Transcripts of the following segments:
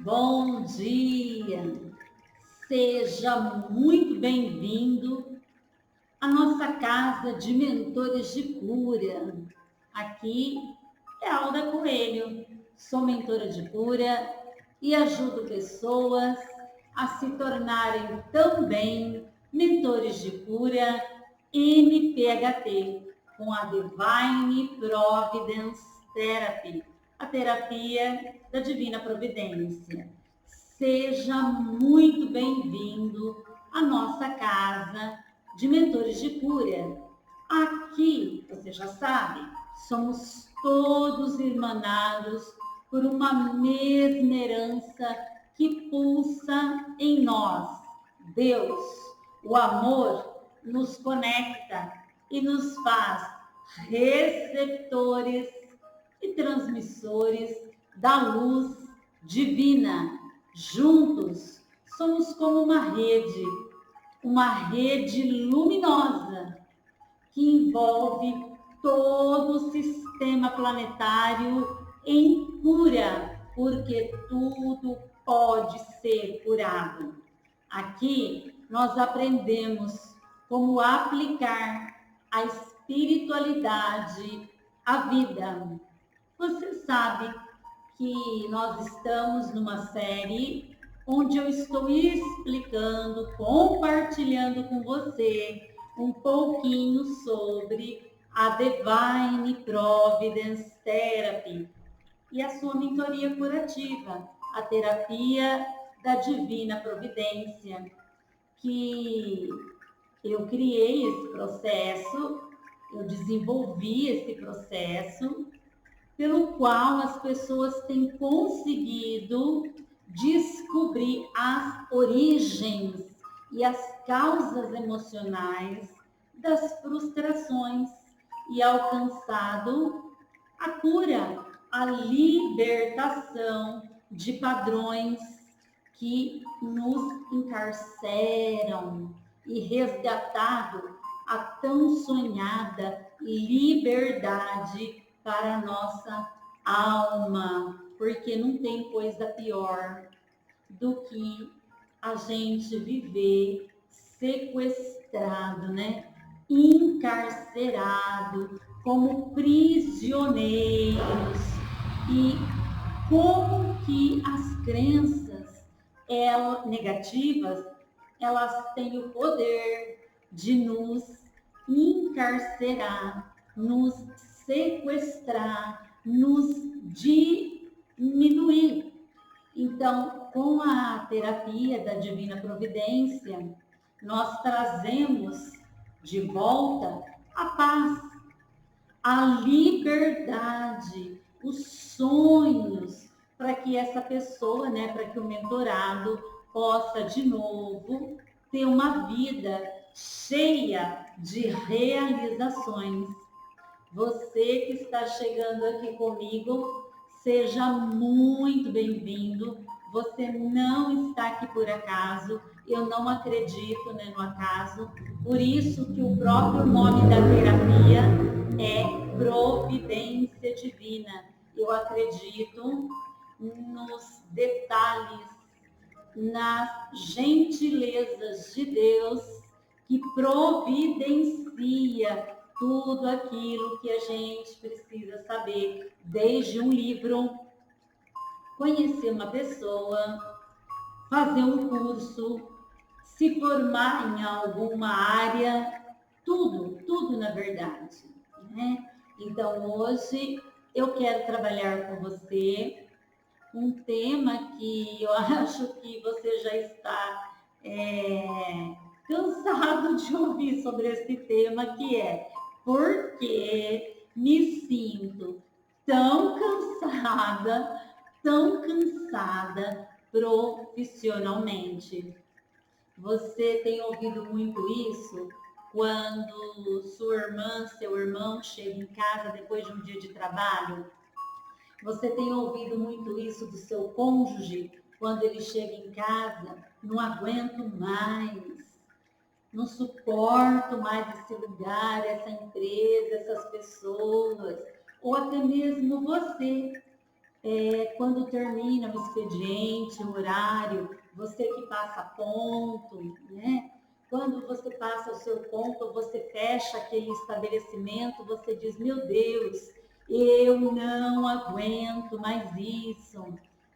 Bom dia! Seja muito bem-vindo à nossa casa de mentores de cura. Aqui é Alda Coelho, sou mentora de cura e ajudo pessoas a se tornarem também mentores de cura NPHT, com a Divine Providence Therapy, a terapia da Divina Providência. Seja muito bem-vindo à nossa casa de mentores de cura. Aqui, você já sabe, somos todos irmanados por uma mesma herança que pulsa em nós. Deus, o amor, nos conecta e nos faz receptores e transmissores da luz divina. Juntos, somos como uma rede luminosa que envolve todo o sistema planetário em cura, porque tudo pode ser curado. Aqui nós aprendemos como aplicar a espiritualidade à vida. Você sabe que nós estamos numa série onde eu estou explicando, compartilhando com você um pouquinho sobre a Divine Providence Therapy e a sua mentoria curativa, a terapia da Divina Providência, que eu criei esse processo, eu desenvolvi esse processo, pelo qual as pessoas têm conseguido descobrir as origens e as causas emocionais das frustrações e alcançado a cura, a libertação de padrões que nos encarceram e resgatado a tão sonhada liberdade para a nossa alma, porque não tem coisa pior do que a gente viver sequestrado, né? Encarcerado, como prisioneiros. E como que as crenças negativas, elas têm o poder de nos encarcerar, nos sequestrar, nos diminuir. Então, com a terapia da Divina Providência, nós trazemos de volta a paz, a liberdade, os sonhos, para que essa pessoa, né, para que o mentorado possa de novo ter uma vida cheia de realizações. Você que está chegando aqui comigo, seja muito bem-vindo. Você não está aqui por acaso. Eu não acredito, né, no acaso. Por isso que o próprio nome da terapia é Providência Divina. Eu acredito nos detalhes, nas gentilezas de Deus que providencia tudo aquilo que a gente precisa saber, desde um livro, conhecer uma pessoa, fazer um curso, se formar em alguma área, tudo na verdade, né? Então hoje eu quero trabalhar com você um tema que eu acho que você já está cansado de ouvir sobre esse tema, que é por que me sinto tão cansada profissionalmente. Você tem ouvido muito isso quando sua irmã, seu irmão chega em casa depois de um dia de trabalho? Você tem ouvido muito isso do seu cônjuge quando ele chega em casa? Não aguento mais, não suporto mais esse lugar, essa empresa, essas pessoas. Ou até mesmo você. quando termina o expediente, o horário, você que passa ponto, né? Quando você passa o seu ponto, você fecha aquele estabelecimento, você diz, meu Deus, eu não aguento mais isso.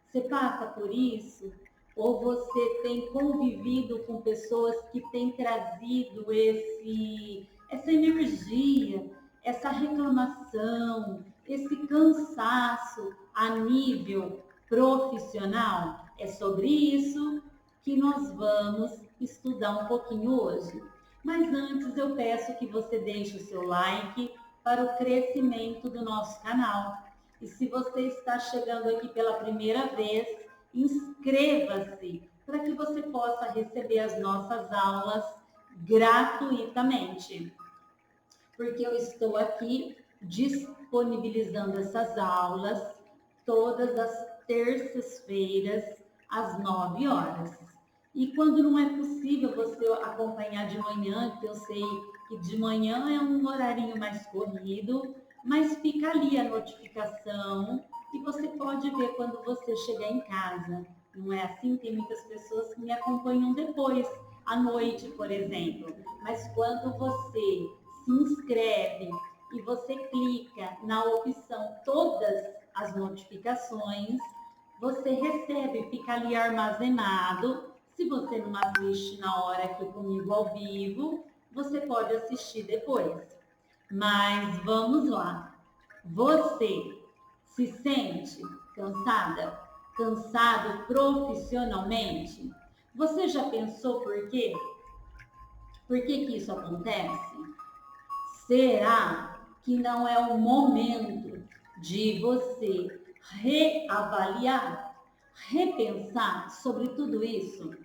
Você passa por isso? Ou você tem convivido com pessoas que têm trazido essa energia, essa reclamação, esse cansaço a nível profissional? É sobre isso que nós vamos estudar um pouquinho hoje. Mas antes eu peço que você deixe o seu like para o crescimento do nosso canal. E se você está chegando aqui pela primeira vez, inscreva-se para que você possa receber as nossas aulas gratuitamente. Porque eu estou aqui disponibilizando essas aulas todas as terças-feiras, às 9 horas. E quando não é possível você acompanhar de manhã, que eu sei que de manhã é um horarinho mais corrido, mas fica ali a notificação e você pode ver quando você chegar em casa. Não é assim? Tem muitas pessoas que me acompanham depois, à noite, por exemplo. Mas quando você se inscreve e você clica na opção todas as notificações, você recebe, fica ali armazenado. Se você não assiste na hora aqui comigo ao vivo, você pode assistir depois. Mas vamos lá. Você se sente cansada? Cansado profissionalmente? Você já pensou por quê? Por que isso acontece? Será que não é o momento de você reavaliar, repensar sobre tudo isso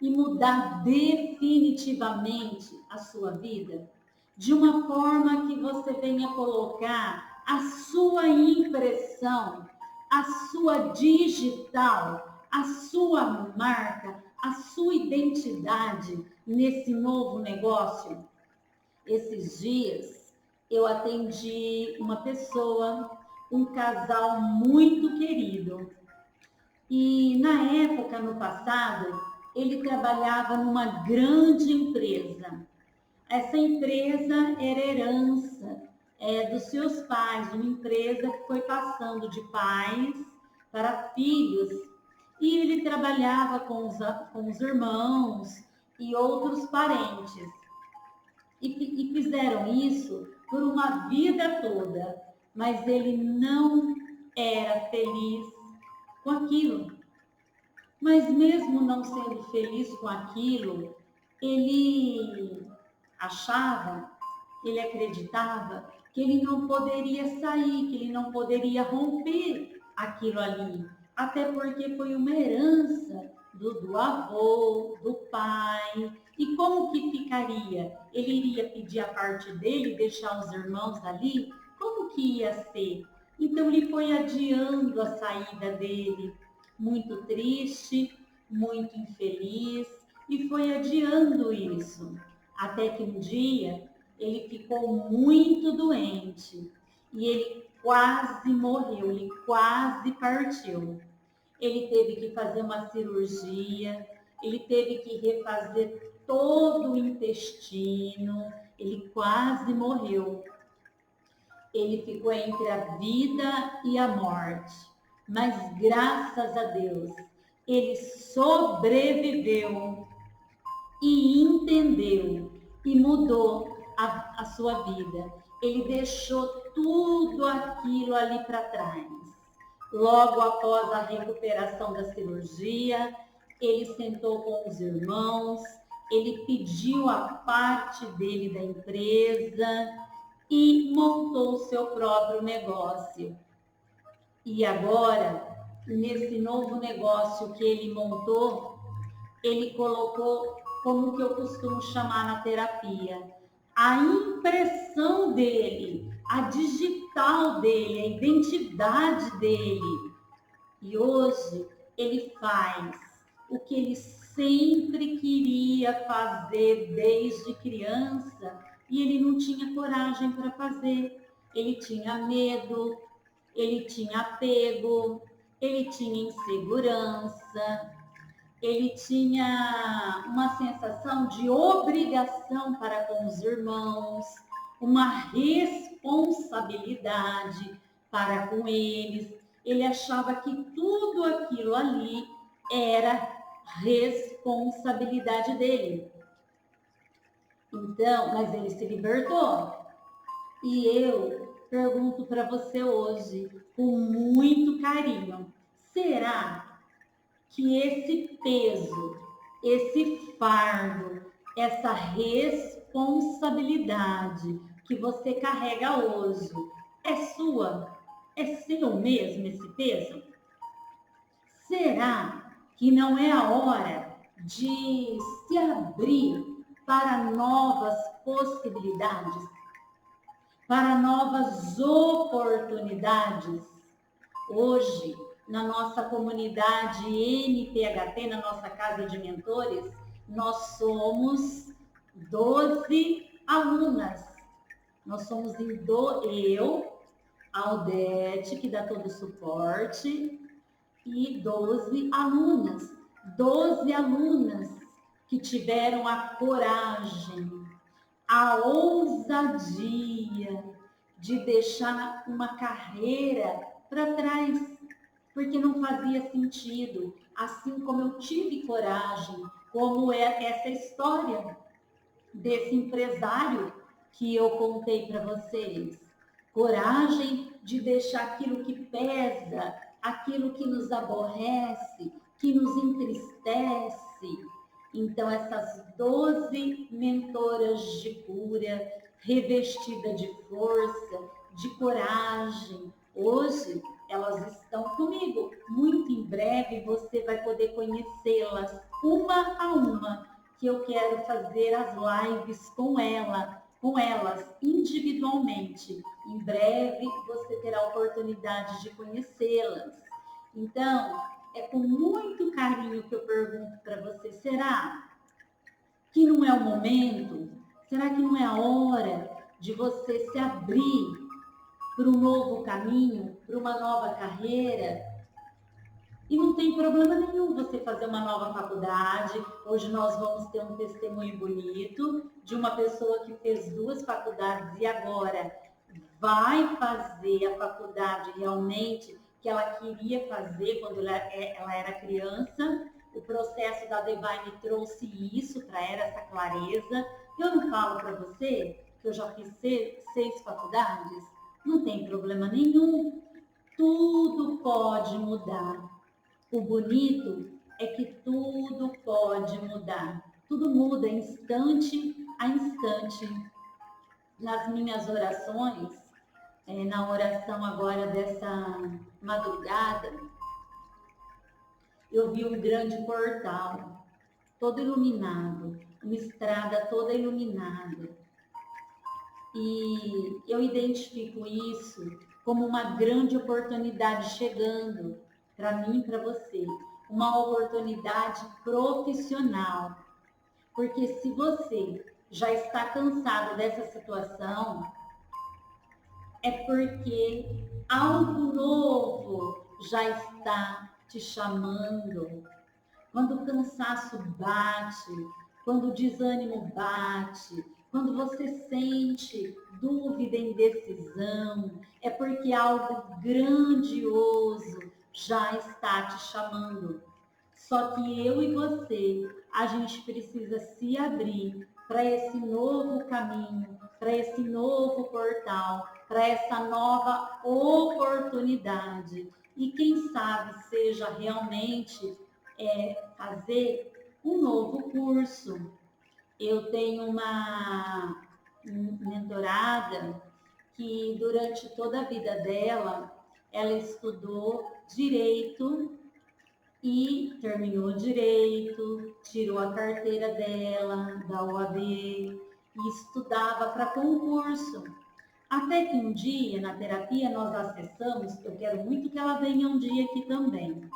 e mudar definitivamente a sua vida? De uma forma que você venha colocar a sua impressão, a sua digital, a sua marca, a sua identidade nesse novo negócio. Esses dias eu atendi uma pessoa, um casal muito querido. E na época, no passado, ele trabalhava numa grande empresa. Essa empresa era herança dos seus pais, uma empresa que foi passando de pais para filhos. E ele trabalhava com os irmãos e outros parentes. E fizeram isso por uma vida toda, mas ele não era feliz com aquilo. Mas mesmo não sendo feliz com aquilo, ele achava, ele acreditava que ele não poderia sair, que ele não poderia romper aquilo ali, até porque foi uma herança do avô, do pai. E como que ficaria? Ele iria pedir a parte dele, deixar os irmãos ali? Como que ia ser? Então ele foi adiando a saída dele, muito triste, muito infeliz, e foi adiando isso. Até que um dia ele ficou muito doente e ele quase morreu, ele quase partiu. Ele teve que fazer uma cirurgia, ele teve que refazer todo o intestino, ele quase morreu. Ele ficou entre a vida e a morte, mas graças a Deus, ele sobreviveu e entendeu e mudou a sua vida. Ele deixou tudo aquilo ali para trás. Logo após a recuperação da cirurgia, ele sentou com os irmãos, ele pediu a parte dele da empresa e montou o seu próprio negócio. E agora, nesse novo negócio que ele montou, ele colocou, como que eu costumo chamar na terapia, a impressão dele, a digital dele, a identidade dele. E hoje ele faz o que ele sempre queria fazer desde criança e ele não tinha coragem para fazer. Ele tinha medo, ele tinha apego, ele tinha insegurança, ele tinha uma sensação de obrigação para com os irmãos, uma responsabilidade para com eles. Ele achava que tudo aquilo ali era responsabilidade dele. Então, mas ele se libertou. E eu pergunto para você hoje, com muito carinho, será que esse peso, esse fardo, essa responsabilidade que você carrega hoje é sua? É seu mesmo esse peso? Será que não é a hora de se abrir para novas possibilidades, para novas oportunidades? Hoje, na nossa comunidade NPHT, na nossa casa de mentores, nós somos 12 alunas. Nós somos eu, a Aldete, que dá todo o suporte, e 12 alunas. 12 alunas que tiveram a coragem, a ousadia de deixar uma carreira para trás, porque não fazia sentido. Assim como eu tive coragem, como é essa história desse empresário que eu contei para vocês. Coragem de deixar aquilo que pesa, aquilo que nos aborrece, que nos entristece. Então, essas 12 mentoras de cura, revestidas de força, de coragem, hoje elas estão comigo. Muito em breve você vai poder conhecê-las uma a uma, que eu quero fazer as lives com elas individualmente. Em breve você terá a oportunidade de conhecê-las. Então, é com muito carinho que eu pergunto para você, será que não é o momento? Será que não é a hora de você se abrir para um novo caminho, para uma nova carreira? E não tem problema nenhum você fazer uma nova faculdade. Hoje nós vamos ter um testemunho bonito de uma pessoa que fez 2 faculdades e agora vai fazer a faculdade realmente que ela queria fazer quando ela era criança. O processo da Divine trouxe isso para ela, essa clareza. Eu não falo para você que eu já fiz 6 faculdades? Não tem problema nenhum. Tudo pode mudar. O bonito é que tudo pode mudar. Tudo muda instante a instante. Nas minhas orações, na oração agora dessa madrugada, eu vi um grande portal, todo iluminado, uma estrada toda iluminada. E eu identifico isso como uma grande oportunidade chegando para mim e para você. Uma oportunidade profissional. Porque se você já está cansado dessa situação, é porque algo novo já está te chamando. Quando o cansaço bate, quando o desânimo bate, quando você sente dúvida e indecisão, é porque algo grandioso já está te chamando. Só que eu e você, a gente precisa se abrir para esse novo caminho, para esse novo portal, para essa nova oportunidade. E quem sabe seja realmente fazer um novo curso. Eu tenho uma mentorada que durante toda a vida dela, ela estudou direito e terminou direito, tirou a carteira dela da OAB e estudava para concurso. Até que um dia, na terapia, nós acessamos, eu quero muito que ela venha um dia aqui também.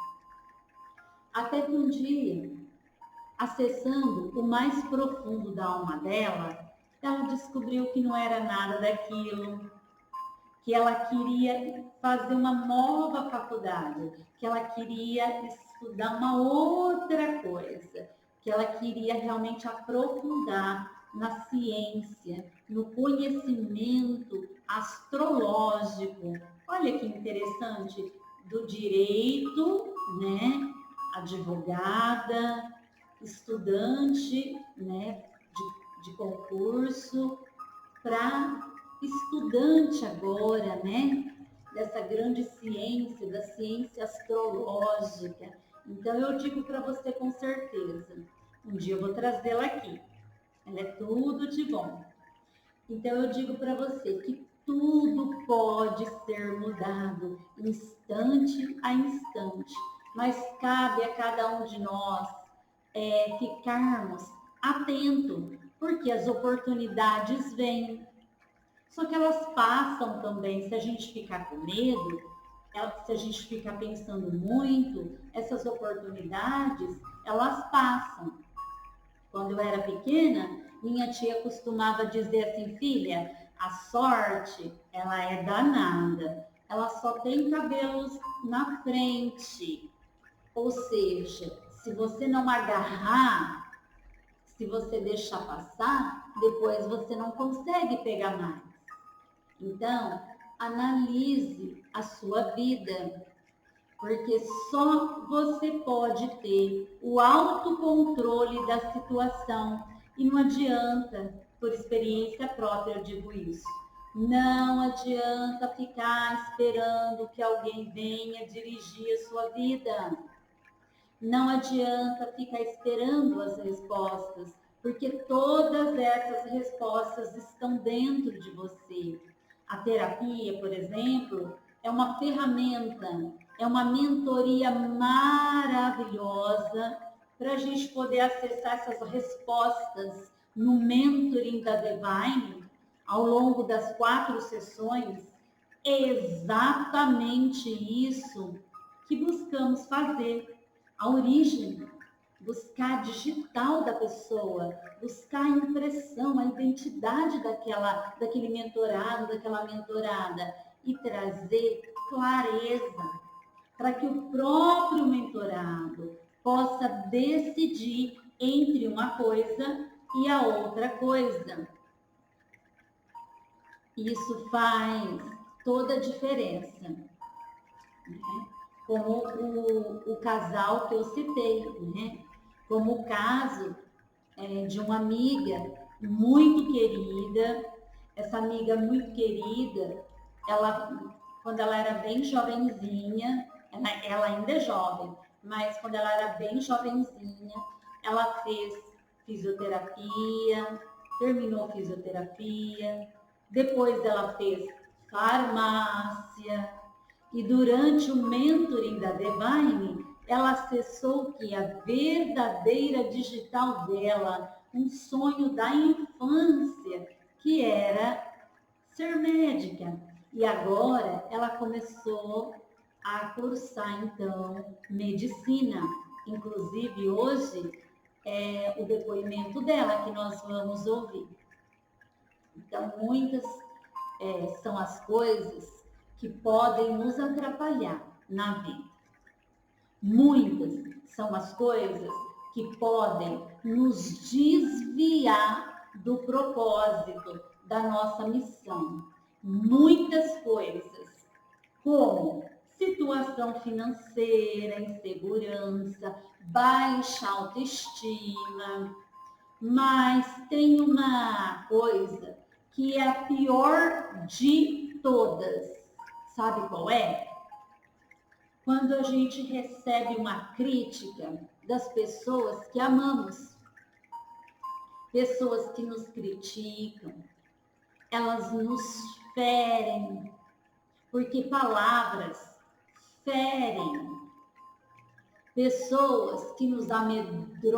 Até que um dia, acessando o mais profundo da alma dela, ela descobriu que não era nada daquilo, que ela queria fazer uma nova faculdade, que ela queria estudar uma outra coisa, que ela queria realmente aprofundar na ciência, no conhecimento astrológico. Olha que interessante, do direito, né? Advogada, estudante, né? De concurso, para estudante agora, né? Dessa grande ciência, da ciência astrológica. Então eu digo para você com certeza, um dia eu vou trazê-la aqui. Ela é tudo de bom. Então eu digo para você que tudo pode ser mudado, instante a instante, mas cabe a cada um de nós ficarmos atentos, porque as oportunidades vêm, só que elas passam também. Se a gente ficar com medo, se a gente ficar pensando muito, essas oportunidades, elas passam. Quando eu era pequena, minha tia costumava dizer assim, filha, a sorte, ela é danada. Ela só tem cabelos na frente. Ou seja, se você não agarrar, se você deixar passar, depois você não consegue pegar mais. Então, analise a sua vida, porque só você pode ter o autocontrole da situação. E não adianta, por experiência própria eu digo isso, não adianta ficar esperando que alguém venha dirigir a sua vida. Não adianta ficar esperando as respostas, porque todas essas respostas estão dentro de você. A terapia, por exemplo, é uma ferramenta, é uma mentoria maravilhosa para a gente poder acessar essas respostas no mentoring da Divine ao longo das 4 sessões. É exatamente isso que buscamos fazer. A origem, buscar a digital da pessoa, buscar a impressão, a identidade daquele mentorado, daquela mentorada e trazer clareza para que o próprio mentorado possa decidir entre uma coisa e a outra coisa. Isso faz toda a diferença, né? Como o casal que eu citei, né? Como o caso de uma amiga muito querida. Essa amiga muito querida, quando ela era bem jovenzinha, ela ainda é jovem, mas quando ela era bem jovenzinha, ela fez fisioterapia, terminou fisioterapia, depois ela fez farmácia, e durante o mentoring da Divine, ela acessou que a verdadeira digital dela, um sonho da infância, que era ser médica. E agora ela começou a cursar, então, medicina. Inclusive, hoje, é o depoimento dela que nós vamos ouvir. Então, muitas são as coisas que podem nos atrapalhar na vida. Muitas são as coisas que podem nos desviar do propósito, da nossa missão. Muitas coisas, como situação financeira, insegurança, baixa autoestima. Mas tem uma coisa que é a pior de todas. Sabe qual é? Quando a gente recebe uma crítica das pessoas que amamos, pessoas que nos criticam, elas nos ferem, porque palavras ferem. Pessoas que nos amedrontam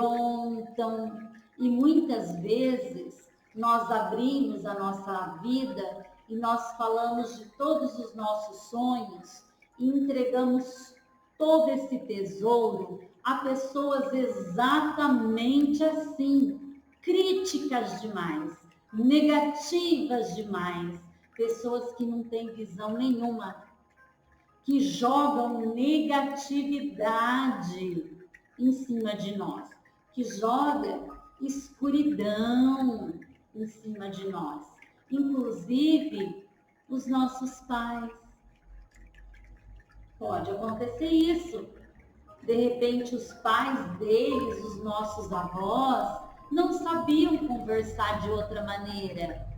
e muitas vezes nós abrimos a nossa vida e nós falamos de todos os nossos sonhos e entregamos todo esse tesouro a pessoas exatamente assim, críticas demais, negativas demais, pessoas que não têm visão nenhuma, que jogam negatividade em cima de nós, que joga escuridão em cima de nós, inclusive os nossos pais. Pode acontecer isso. De repente, os pais deles, os nossos avós, não sabiam conversar de outra maneira.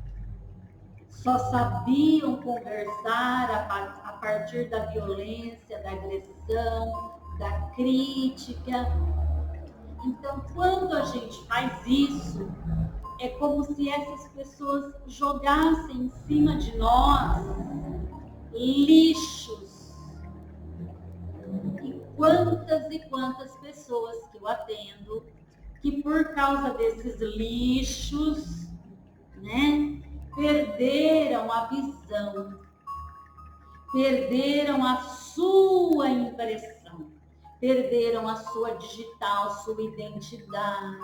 Só sabiam conversar a partir da violência, da agressão, da crítica. Então, quando a gente faz isso, é como se essas pessoas jogassem em cima de nós lixos. E quantas pessoas que eu atendo que por causa desses lixos, né, perderam a visão, perderam a sua impressão, perderam a sua digital, sua identidade.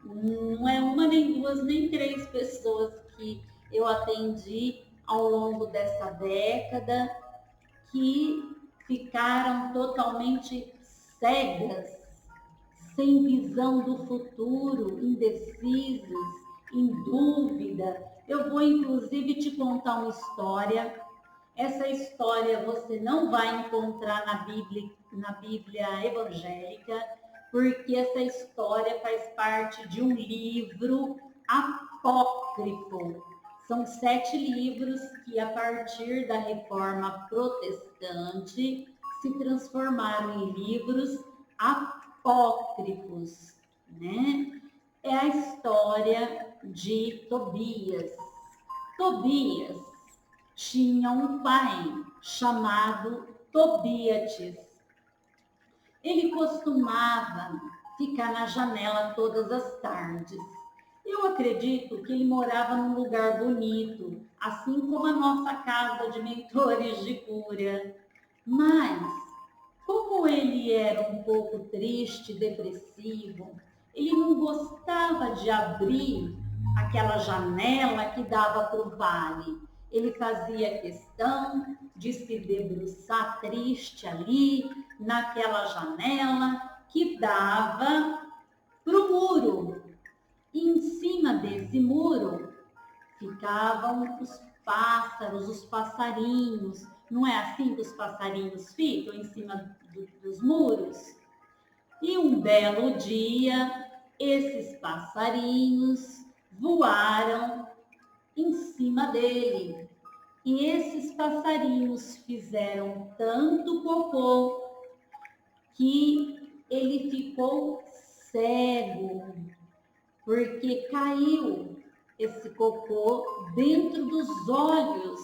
Não é uma, nem duas, nem três pessoas que eu atendi ao longo dessa década que ficaram totalmente cegas, sem visão do futuro, indecisas, em dúvida. Eu vou inclusive te contar uma história. Essa história você não vai encontrar na Bíblia evangélica, porque essa história faz parte de um livro apócrifo. São 7 livros que, a partir da Reforma Protestante, se transformaram em livros apócrifos, né? É a história de Tobias. Tobias tinha um pai chamado Tobiates. Ele costumava ficar na janela todas as tardes. Eu acredito que ele morava num lugar bonito, assim como a nossa casa de mentores de cura. Mas, como ele era um pouco triste, depressivo, ele não gostava de abrir aquela janela que dava para o vale. Ele fazia questão de se debruçar triste ali, naquela janela que dava para o muro. E em cima desse muro ficavam os pássaros, os passarinhos. Não é assim que os passarinhos ficam em cima dos muros? E um belo dia, esses passarinhos voaram em cima dele. E esses passarinhos fizeram tanto cocô que ele ficou cego, porque caiu esse cocô dentro dos olhos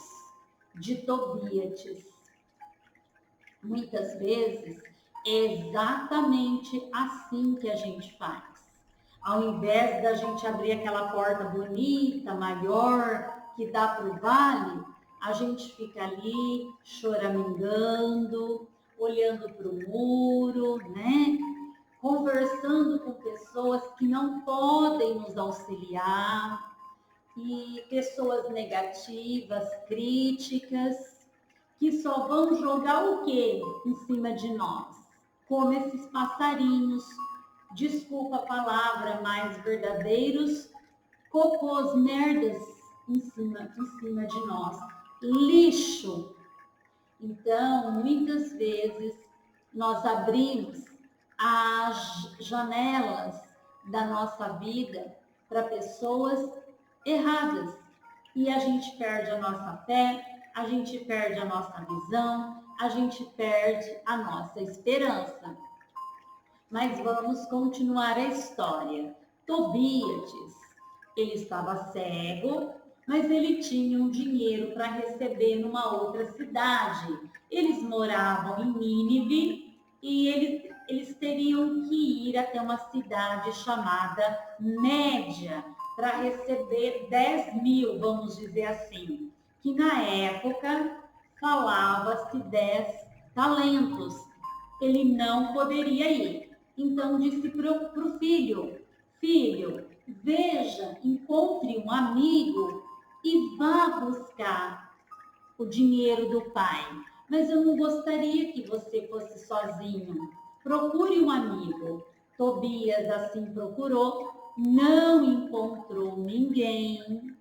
de Tobias. Muitas vezes é exatamente assim que a gente faz. Ao invés da gente abrir aquela porta bonita, maior, que dá para o vale, a gente fica ali choramingando, olhando para o muro, né? Conversando com pessoas que não podem nos auxiliar, e pessoas negativas, críticas, que só vão jogar o quê em cima de nós? Como esses passarinhos, desculpa a palavra, mais verdadeiros, cocôs, merdas em cima de nós. Lixo. Então, muitas vezes, nós abrimos as janelas da nossa vida para pessoas erradas. E a gente perde a nossa fé, a gente perde a nossa visão, a gente perde a nossa esperança. Mas vamos continuar a história. Tobias, ele estava cego, mas ele tinha um dinheiro para receber numa outra cidade. Eles moravam em Nínive e eles teriam que ir até uma cidade chamada Média para receber 10.000, vamos dizer assim, que na época falava-se 10 talentos. Ele não poderia ir. Então disse para o filho, filho, veja, encontre um amigo e vá buscar o dinheiro do pai. Mas eu não gostaria que você fosse sozinho. Procure um amigo. Tobias assim procurou, não encontrou ninguém,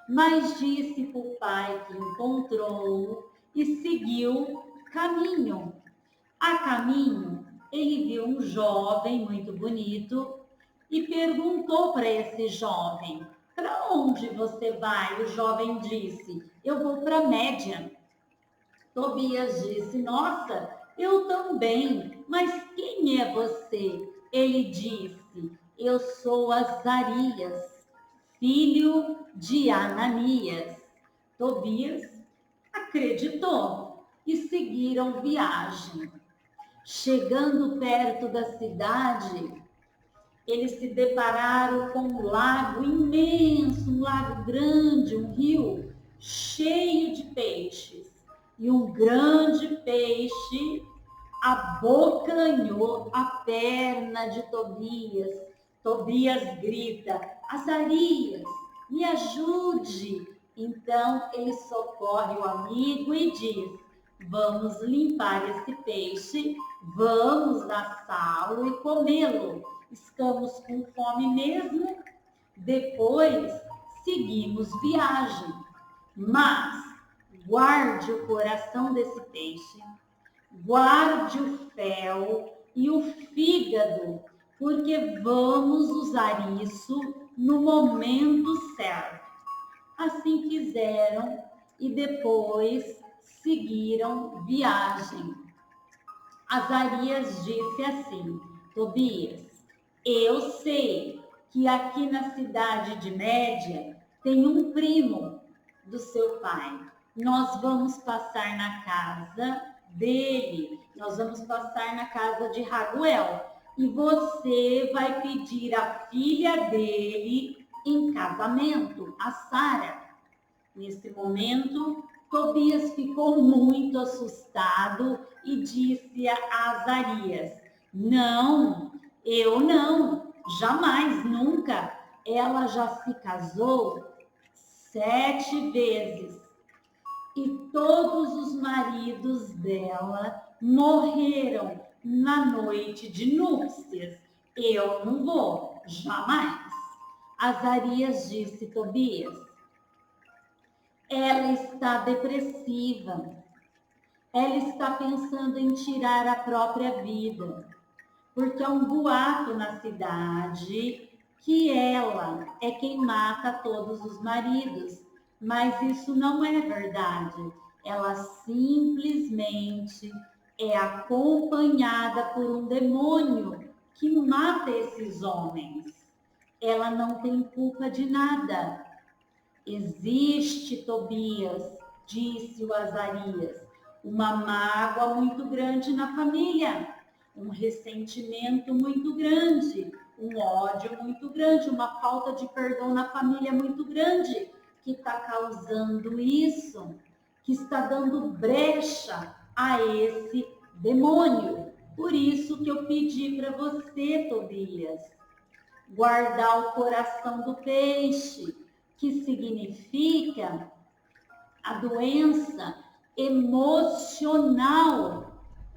mas disse para o pai que encontrou e seguiu caminho. A caminho, ele viu um jovem muito bonito e perguntou para esse jovem: para onde você vai? O jovem disse: eu vou para Média. Tobias disse: nossa, eu também, mas quem é você? Ele disse: eu sou Azarias, filho de Ananias. Tobias acreditou e seguiram viagem. Chegando perto da cidade, eles se depararam com um lago imenso, um lago grande, um rio cheio de peixes. E um grande peixe abocanhou a perna de Tobias. Tobias grita: Azarias, me ajude! Então ele socorre o amigo e diz: vamos limpar esse peixe, vamos assá-lo e comê-lo. Estamos com fome mesmo. Depois seguimos viagem. Mas guarde o coração desse peixe, guarde o fel e o fígado, porque vamos usar isso no momento certo. Assim fizeram e depois seguiram viagem. Azarias disse assim: Tobias, eu sei que aqui na cidade de Média tem um primo do seu pai. Nós vamos passar na casa dele, nós vamos passar na casa de Raguel. E você vai pedir a filha dele em casamento, a Sara. Nesse momento, Tobias ficou muito assustado e disse a Azarias: não, eu não, jamais, nunca. Ela já se casou 7 vezes e todos os maridos dela morreram na noite de núpcias. Eu não vou, jamais. Azarias disse: Tobias, ela está depressiva, ela está pensando em tirar a própria vida, porque há um boato na cidade que ela é quem mata todos os maridos, mas isso não é verdade. Ela simplesmente é acompanhada por um demônio que mata esses homens. Ela não tem culpa de nada. Existe, Tobias, disse o Azarias, uma mágoa muito grande na família, um ressentimento muito grande, um ódio muito grande, uma falta de perdão na família muito grande, que está causando isso, que está dando brecha a esse demônio. Por isso que eu pedi para você, Tobias, guardar o coração do peixe, que significa a doença emocional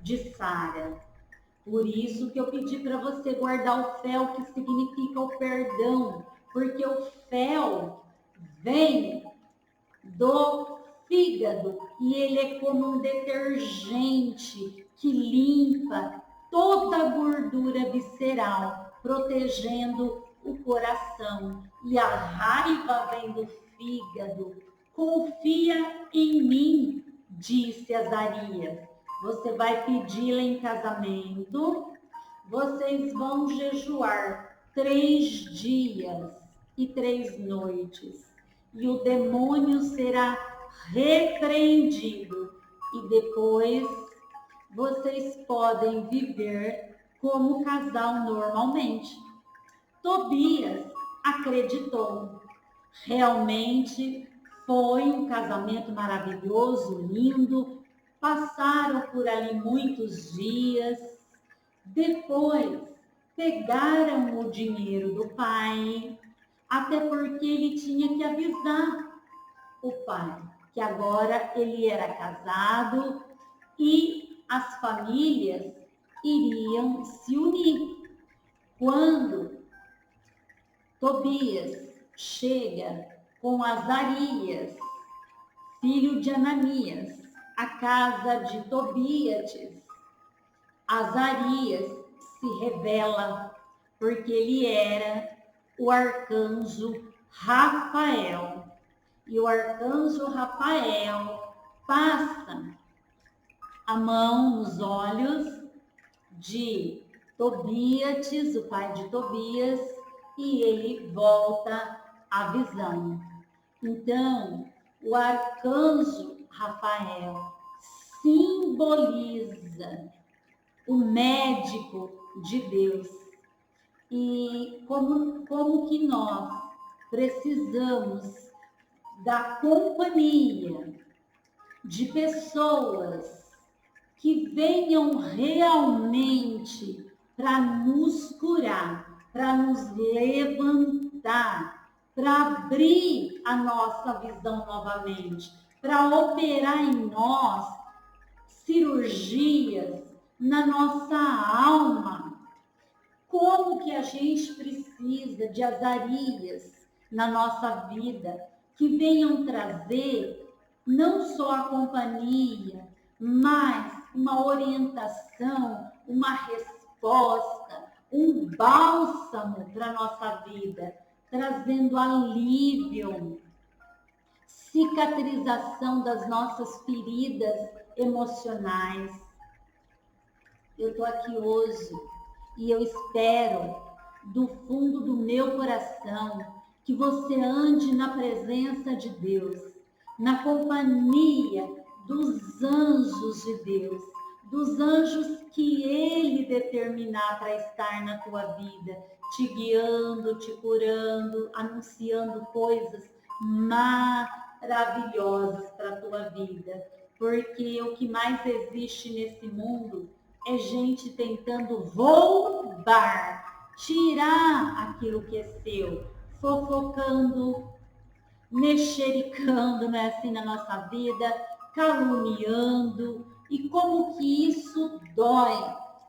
de Sara. Por isso que eu pedi para você guardar o fel, que significa o perdão, porque o fel vem do fígado e ele é como um detergente que limpa toda a gordura visceral, protegendo o coração. E a raiva vem do fígado. Confia em mim, disse Azarias. Você vai pedi-la em casamento, vocês vão jejuar 3 dias e 3 noites, e o demônio será repreendido, e depois vocês podem viver como casal normalmente. Tobias acreditou. Realmente foi um casamento maravilhoso, lindo. Passaram por ali muitos dias. Depois pegaram o dinheiro do pai, até porque ele tinha que avisar o pai, que agora ele era casado e as famílias iriam se unir. Quando Tobias chega com Azarias, filho de Ananias, à casa de Tobias, Azarias se revela, porque ele era o arcanjo Rafael. E o arcanjo Rafael passa a mão nos olhos de Tobias, o pai de Tobias, e ele volta à visão. Então, o arcanjo Rafael simboliza o médico de Deus. E como que nós precisamos da companhia de pessoas que venham realmente para nos curar, para nos levantar, para abrir a nossa visão novamente, para operar em nós cirurgias na nossa alma. Como que a gente precisa de Azarias na nossa vida, que venham trazer não só a companhia, mas uma orientação, uma resposta, um bálsamo para a nossa vida, trazendo alívio, cicatrização das nossas feridas emocionais. Eu estou aqui hoje e eu espero do fundo do meu coração que você ande na presença de Deus, na companhia dos anjos de Deus, dos anjos que Ele determinar para estar na tua vida, te guiando, te curando, anunciando coisas maravilhosas para a tua vida. Porque o que mais existe nesse mundo é gente tentando roubar, tirar aquilo que é seu, fofocando, mexericando, né, assim, na nossa vida, caluniando. E como que isso dói,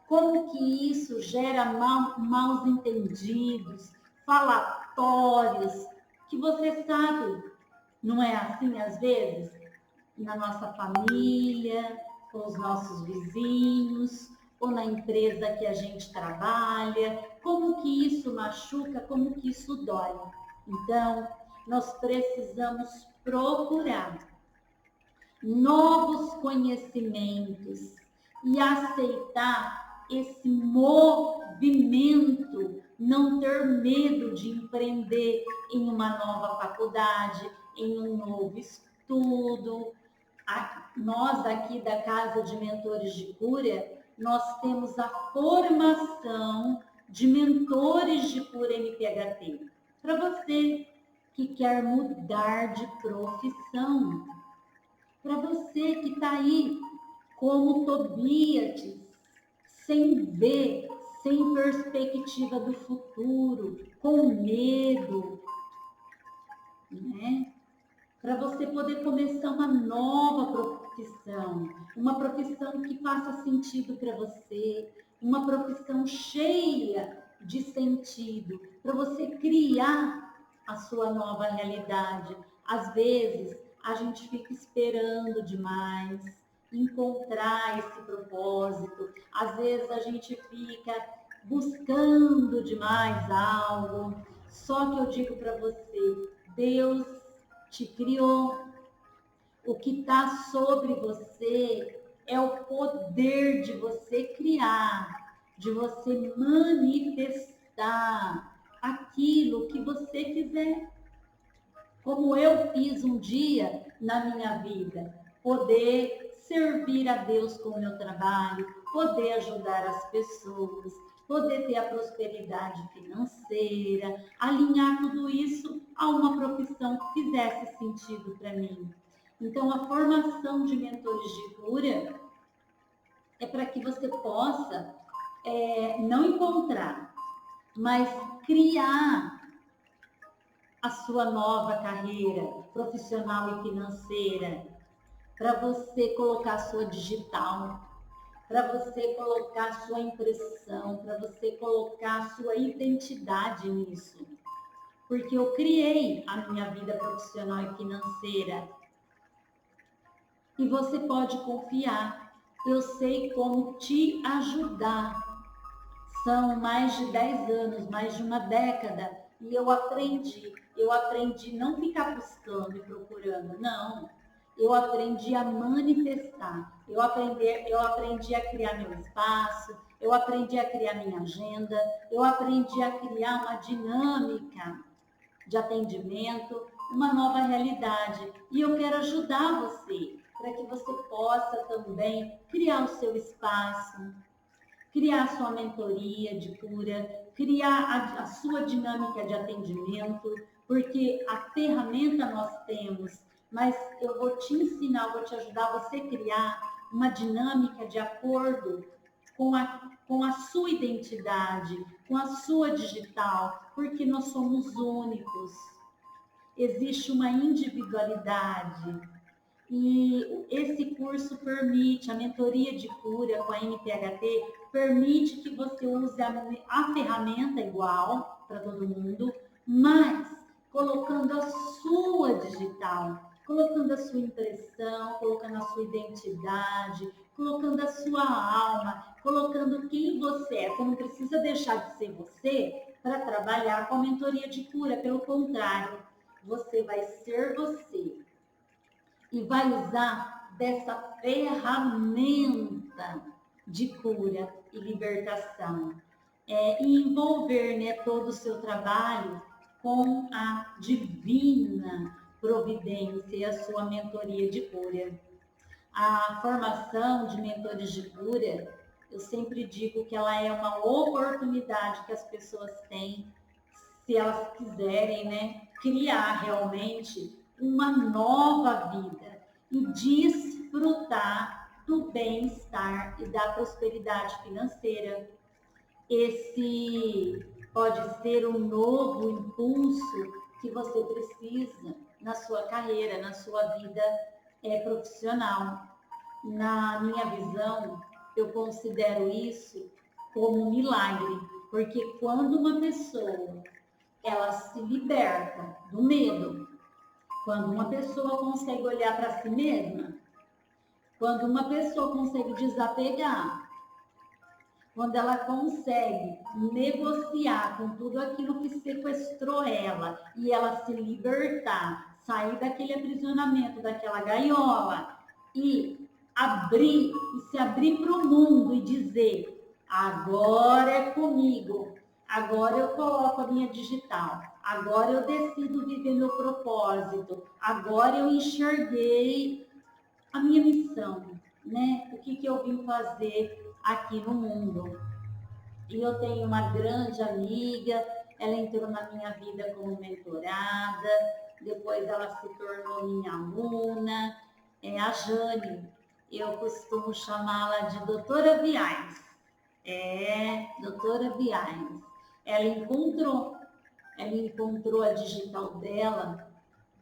como que isso gera maus entendidos, falatórios, que você sabe, não é assim às vezes? Na nossa família, com os nossos vizinhos, ou na empresa que a gente trabalha, como que isso machuca, como que isso dói. Então, nós precisamos procurar novos conhecimentos e aceitar esse movimento, não ter medo de empreender em uma nova faculdade, em um novo estudo. Nós aqui da Casa de Mentores de Cura, nós temos a formação de mentores de cura MPHT. Para você que quer mudar de profissão, para você que está aí como Tobias, sem ver, sem perspectiva do futuro, com medo, né? Para você poder começar uma nova profissão, uma profissão que faça sentido para você, uma profissão cheia de sentido, para você criar a sua nova realidade. Às vezes, a gente fica esperando demais encontrar esse propósito, às vezes a gente fica buscando demais algo. Só que eu digo para você, Deus te criou. O que está sobre você é o poder de você criar, de você manifestar aquilo que você quiser. Como eu fiz um dia na minha vida, poder servir a Deus com o meu trabalho, poder ajudar as pessoas, poder ter a prosperidade financeira, alinhar tudo isso a uma profissão que fizesse sentido para mim. Então, a formação de mentores de cura é para que você possa não encontrar, mas criar a sua nova carreira profissional e financeira, para você colocar a sua digital, para você colocar a sua impressão, para você colocar a sua identidade nisso. Porque eu criei a minha vida profissional e financeira. E você pode confiar. Eu sei como te ajudar. São mais de 10 anos, mais de uma década, e eu aprendi não ficar buscando e procurando, não. Eu aprendi a manifestar, eu aprendi a criar meu espaço, eu aprendi a criar minha agenda, eu aprendi a criar uma dinâmica de atendimento, uma nova realidade. E eu quero ajudar você, para que você possa também criar o seu espaço, criar a sua mentoria de cura, criar a sua dinâmica de atendimento, porque a ferramenta nós temos, mas eu vou te ensinar, vou te ajudar a você criar uma dinâmica de acordo com a sua identidade, com a sua digital, porque nós somos únicos. Existe uma individualidade. E esse curso permite, a mentoria de cura com a NPHT, permite que você use a ferramenta igual para todo mundo, mas colocando a sua digital, colocando a sua impressão, colocando a sua identidade, colocando a sua alma, colocando quem você é. Você não precisa deixar de ser você para trabalhar com a mentoria de cura, pelo contrário, você vai ser você. E vai usar dessa ferramenta de cura e libertação. E envolver, né, todo o seu trabalho com a divina providência e a sua mentoria de cura. A formação de mentores de cura, eu sempre digo que ela é uma oportunidade que as pessoas têm, se elas quiserem, né, criar realmente uma nova vida e desfrutar do bem-estar e da prosperidade financeira. Esse pode ser um novo impulso que você precisa na sua carreira, na sua vida profissional. Na minha visão, eu considero isso como um milagre, porque quando uma pessoa ela se liberta do medo, quando uma pessoa consegue olhar para si mesma, quando uma pessoa consegue desapegar, quando ela consegue negociar com tudo aquilo que sequestrou ela e ela se libertar, sair daquele aprisionamento, daquela gaiola e se abrir para o mundo e dizer: agora é comigo, agora eu coloco a minha digital, agora eu decido viver meu propósito, agora eu enxerguei a minha missão, né? O que eu vim fazer aqui no mundo. E eu tenho uma grande amiga, ela entrou na minha vida como mentorada, depois ela se tornou minha aluna, a Jane. Eu costumo chamá-la de Doutora Viais. Doutora Viais. Ela encontrou a digital dela,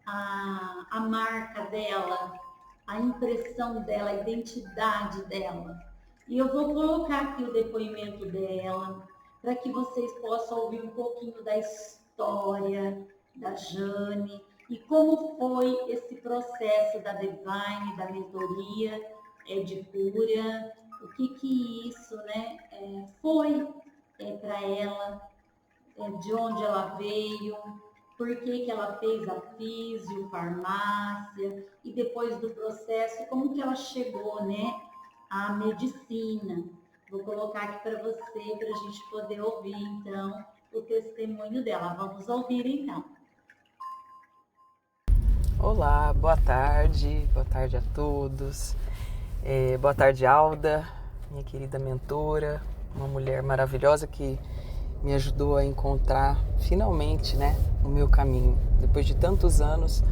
a marca dela, a impressão dela, a identidade dela. E eu vou colocar aqui o depoimento dela, para que vocês possam ouvir um pouquinho da história da Jane e como foi esse processo da Divine, da mentoria de cura, o que isso, né, foi para ela, de onde ela veio, por que ela fez a físio, farmácia, e depois do processo, como que ela chegou, né, à medicina. Vou colocar aqui para você, para a gente poder ouvir, então, o testemunho dela. Vamos ouvir, então. Olá, boa tarde a todos. Boa tarde, Alda, minha querida mentora, uma mulher maravilhosa que me ajudou a encontrar finalmente, né, o meu caminho. Depois de tantos anos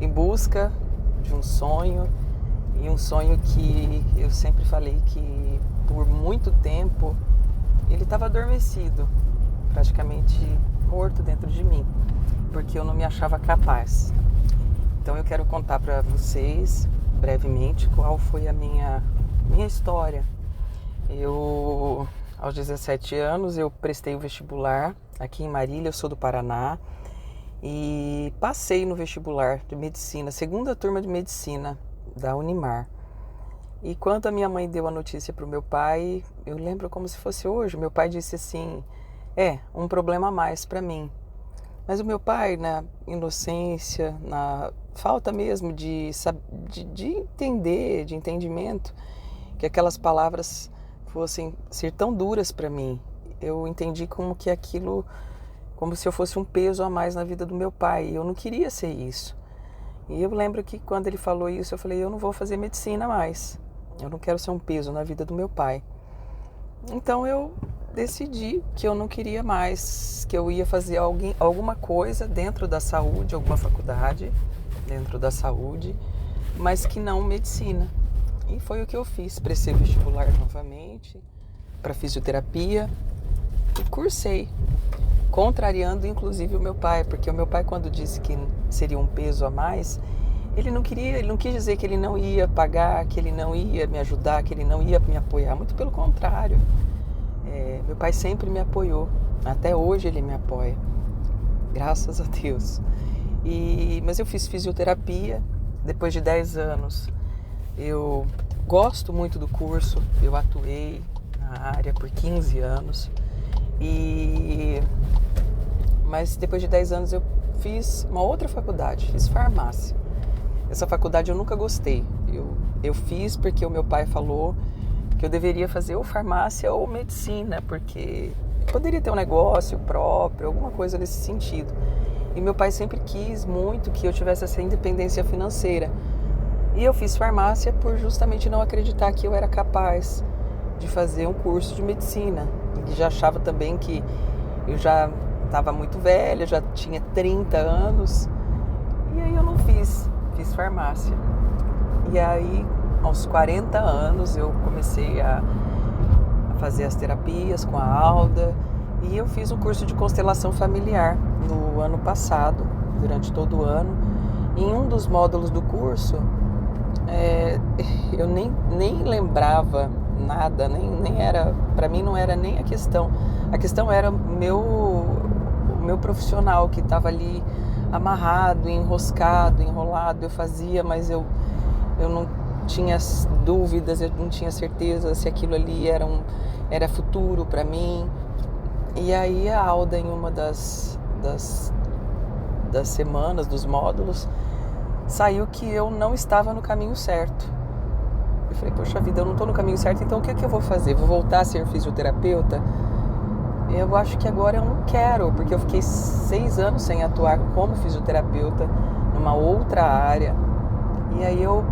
em busca de um sonho, e um sonho que eu sempre falei que por muito tempo ele estava adormecido, praticamente morto dentro de mim. porque eu não me achava capaz. Então eu quero contar para vocês brevemente qual foi a minha história. Aos 17 anos, eu prestei o vestibular aqui em Marília, eu sou do Paraná, e passei no vestibular de medicina, segunda turma de medicina da Unimar. E quando a minha mãe deu a notícia para o meu pai, eu lembro como se fosse hoje, meu pai disse assim, um problema a mais para mim. Mas o meu pai, na inocência, na falta mesmo de entender, de entendimento, que aquelas palavras fossem ser tão duras para mim, eu entendi como que aquilo, como se eu fosse um peso a mais na vida do meu pai, e eu não queria ser isso. E eu lembro que quando ele falou isso, eu falei, eu não vou fazer medicina mais, eu não quero ser um peso na vida do meu pai. Então eu decidi que eu não queria mais, que eu ia fazer alguma coisa dentro da saúde, alguma faculdade dentro da saúde, mas que não medicina. E foi o que eu fiz, prestei vestibular novamente para fisioterapia e cursei, contrariando inclusive o meu pai, porque o meu pai, quando disse que seria um peso a mais, ele não quis dizer que ele não ia pagar, que ele não ia me ajudar, que ele não ia me apoiar, muito pelo contrário. Meu pai sempre me apoiou, até hoje ele me apoia, graças a Deus. Mas eu fiz fisioterapia, depois de 10 anos, eu gosto muito do curso, eu atuei na área por 15 anos, mas depois de 10 anos eu fiz uma outra faculdade, fiz farmácia. Essa faculdade eu nunca gostei, eu fiz porque o meu pai falou que eu deveria fazer ou farmácia ou medicina, porque poderia ter um negócio próprio, alguma coisa nesse sentido. E meu pai sempre quis muito que eu tivesse essa independência financeira. E eu fiz farmácia por justamente não acreditar que eu era capaz de fazer um curso de medicina. E já achava também que eu já estava muito velha, já tinha 30 anos. E aí eu não fiz farmácia. E aí, aos 40 anos, eu comecei a fazer as terapias com a Alda e eu fiz um curso de constelação familiar no ano passado, durante todo o ano. Em um dos módulos do curso, eu nem lembrava nada, nem era, para mim não era nem a questão era o meu profissional que estava ali amarrado, enroscado, enrolado, eu fazia, mas eu não tinha dúvidas, eu não tinha certeza se aquilo ali era futuro para mim. E aí a Alda, em uma das semanas, dos módulos, saiu que eu não estava no caminho certo. Eu falei, poxa vida, eu não estou no caminho certo, então o que eu vou fazer? Vou voltar a ser fisioterapeuta? Eu acho que agora eu não quero, porque eu fiquei 6 anos sem atuar como fisioterapeuta numa outra área. E aí eu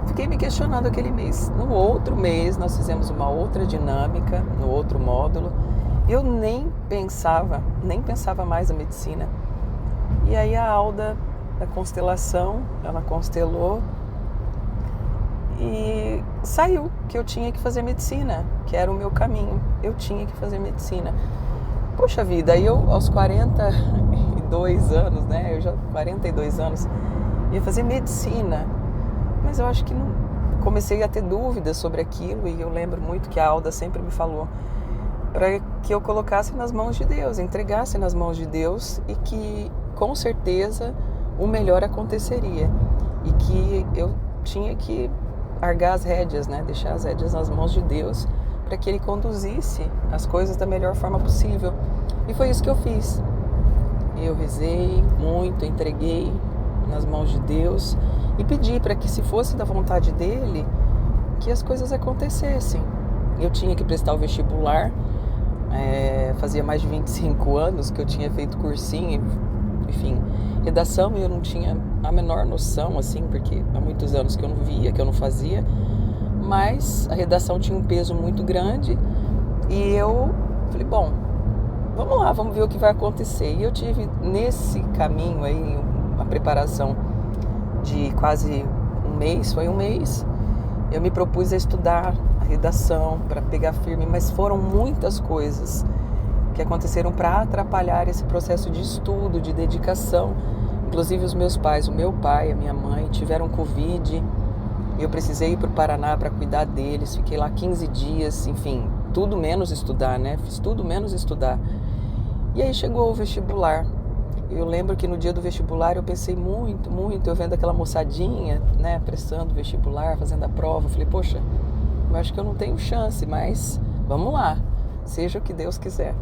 fiquei me questionando aquele mês. No outro mês, nós fizemos uma outra dinâmica, no outro módulo. Eu nem pensava mais na medicina. E aí a Alda, da constelação, ela constelou e saiu que eu tinha que fazer medicina, que era o meu caminho. Eu tinha que fazer medicina. Poxa vida, aí eu aos 42 anos, né? Eu já 42 anos, ia fazer medicina. Mas eu acho que não, comecei a ter dúvidas sobre aquilo e eu lembro muito que a Alda sempre me falou para que eu colocasse nas mãos de Deus, entregasse nas mãos de Deus e que com certeza o melhor aconteceria e que eu tinha que largar as rédeas, né? Deixar as rédeas nas mãos de Deus para que Ele conduzisse as coisas da melhor forma possível. E foi isso que eu fiz. Eu rezei muito, entreguei nas mãos de Deus e pedi para que, se fosse da vontade dele, que as coisas acontecessem. Eu tinha que prestar o vestibular, fazia mais de 25 anos que eu tinha feito cursinho, enfim, redação eu não tinha a menor noção, assim, porque há muitos anos que eu não via, que eu não fazia, mas a redação tinha um peso muito grande e eu falei, bom, vamos lá, vamos ver o que vai acontecer. E eu tive nesse caminho aí uma preparação de quase um mês, foi um mês. Eu me propus a estudar a redação para pegar firme, mas foram muitas coisas que aconteceram para atrapalhar esse processo de estudo, de dedicação. Inclusive os meus pais, o meu pai, a minha mãe, tiveram Covid. Eu precisei ir para o Paraná para cuidar deles. Fiquei lá 15 dias, enfim, tudo menos estudar, né? Fiz tudo menos estudar. E aí chegou o vestibular. Eu lembro que no dia do vestibular eu pensei muito, eu vendo aquela moçadinha, né, prestando vestibular, fazendo a prova. Eu falei, poxa, eu acho que eu não tenho chance, mas vamos lá, seja o que Deus quiser.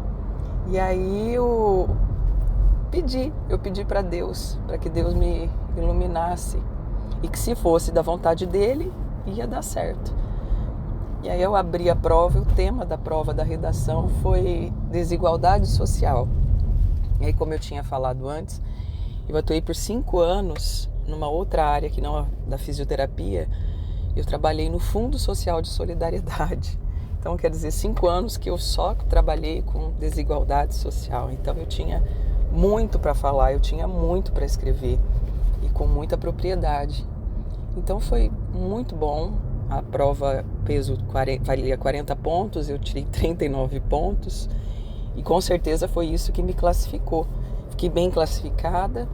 E aí eu pedi para Deus, para que Deus me iluminasse e que se fosse da vontade dele, ia dar certo. E aí eu abri a prova e o tema da prova da redação foi desigualdade social. E aí, como eu tinha falado antes, eu atuei por 5 anos numa outra área que não a da fisioterapia. Eu trabalhei no Fundo Social de Solidariedade. Então, quer dizer, 5 anos que eu só trabalhei com desigualdade social. Então, eu tinha muito para falar, eu tinha muito para escrever e com muita propriedade. Então, foi muito bom. A prova valia 40 pontos, eu tirei 39 pontos. E com certeza foi isso que me classificou. Fiquei bem classificada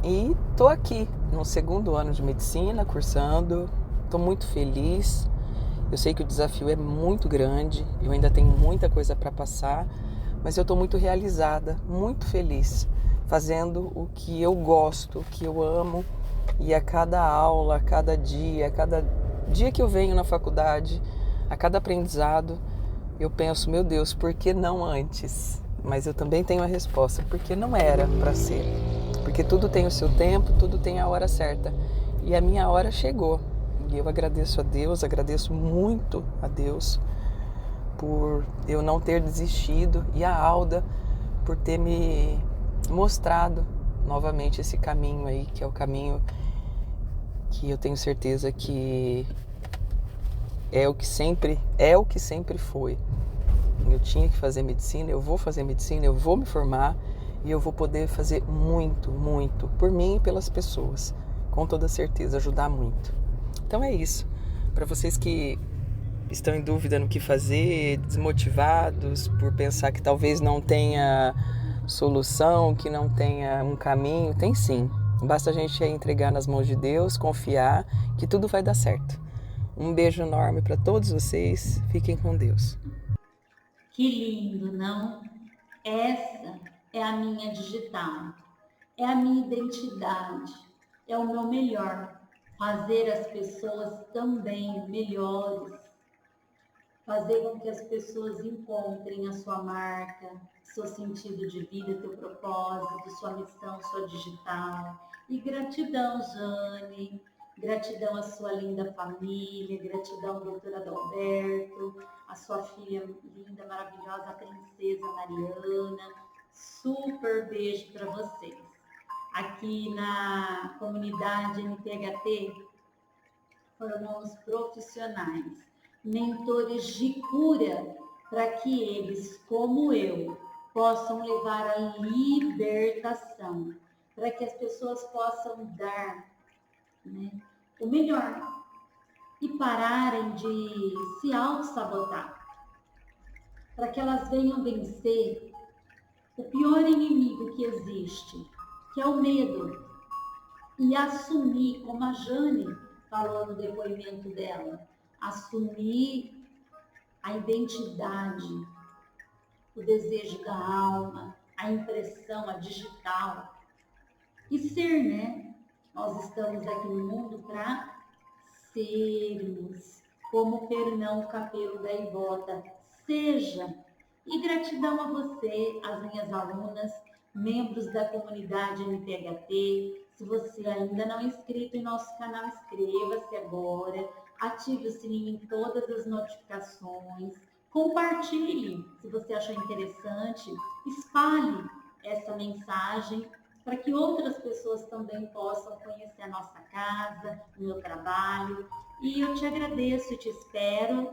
e estou aqui no 2º ano de medicina, cursando. Estou muito feliz. Eu sei que o desafio é muito grande, eu ainda tenho muita coisa para passar, mas eu estou muito realizada, muito feliz, fazendo o que eu gosto, o que eu amo. E a cada aula, a cada dia que eu venho na faculdade, a cada aprendizado, eu penso, meu Deus, por que não antes? Mas eu também tenho a resposta, porque não era para ser. Porque tudo tem o seu tempo, tudo tem a hora certa. E a minha hora chegou. E eu agradeço a Deus, agradeço muito a Deus por eu não ter desistido e a Alda por ter me mostrado novamente esse caminho aí, que é o caminho que eu tenho certeza que é o que sempre foi. Eu tinha que fazer medicina, eu vou fazer medicina, eu vou me formar e eu vou poder fazer muito, muito por mim e pelas pessoas, com toda certeza, ajudar muito. Então é isso. Para vocês que estão em dúvida no que fazer, desmotivados por pensar que talvez não tenha solução, que não tenha um caminho, tem sim. Basta a gente entregar nas mãos de Deus, confiar que tudo vai dar certo. Um beijo enorme para todos vocês. Fiquem com Deus. Que lindo, não? Essa é a minha digital, é a minha identidade, é o meu melhor. Fazer as pessoas também melhores, fazer com que as pessoas encontrem a sua marca, seu sentido de vida, teu propósito, sua missão, sua digital. E gratidão, Jane, gratidão à sua linda família, gratidão, doutor Adalberto, a sua filha linda, maravilhosa, a princesa Mariana. Super beijo para vocês. Aqui na comunidade NPHT, formamos profissionais, mentores de cura, para que eles, como eu, possam levar a libertação, para que as pessoas possam dar, né, o melhor e pararem de se auto-sabotar, para que elas venham vencer o pior inimigo que existe, que é o medo, e assumir, como a Jane falou no depoimento dela, assumir a identidade, o desejo da alma, a impressão, a digital. E ser, né? Nós estamos aqui no mundo para sermos, como Fernão Capelo Gaivota, seja. E gratidão a você, as minhas alunas, membros da comunidade NPHT. Se você ainda não é inscrito em nosso canal, inscreva-se agora, ative o sininho em todas as notificações, compartilhe se você achou interessante, espalhe essa mensagem para que outras pessoas também possam conhecer a nossa casa, o meu trabalho. E eu te agradeço e te espero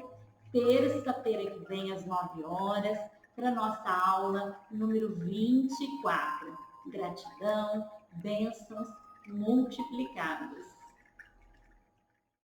terça-feira que vem às 9 horas para nossa aula número 24. Gratidão, bênçãos multiplicadas.